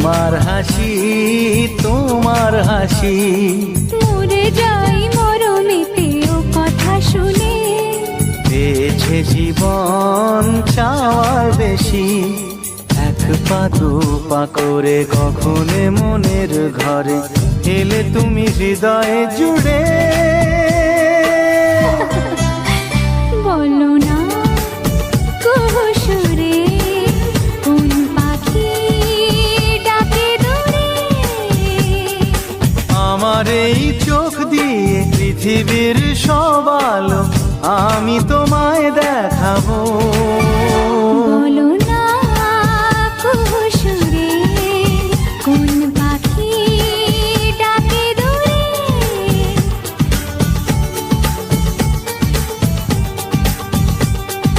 তোমার হাসি, তোমার হাসি। মরে যাই মরমিতে ও কথা শুনে, পেয়েছে জীবন চাওয়ার বেশি। এক পা দু পা করে কখনো মনের ঘরে এলে তুমি হৃদয়ে জুড়ে।